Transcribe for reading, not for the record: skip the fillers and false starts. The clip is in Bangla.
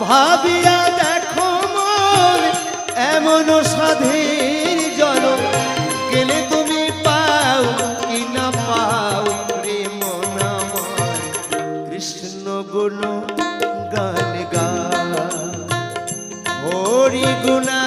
ভাবিয়া দেখো মন এমন সাধের জল গেলে তুমি পাও কি না পাও প্রেম নামার কৃষ্ণ গুণ গান গা হরি গুণা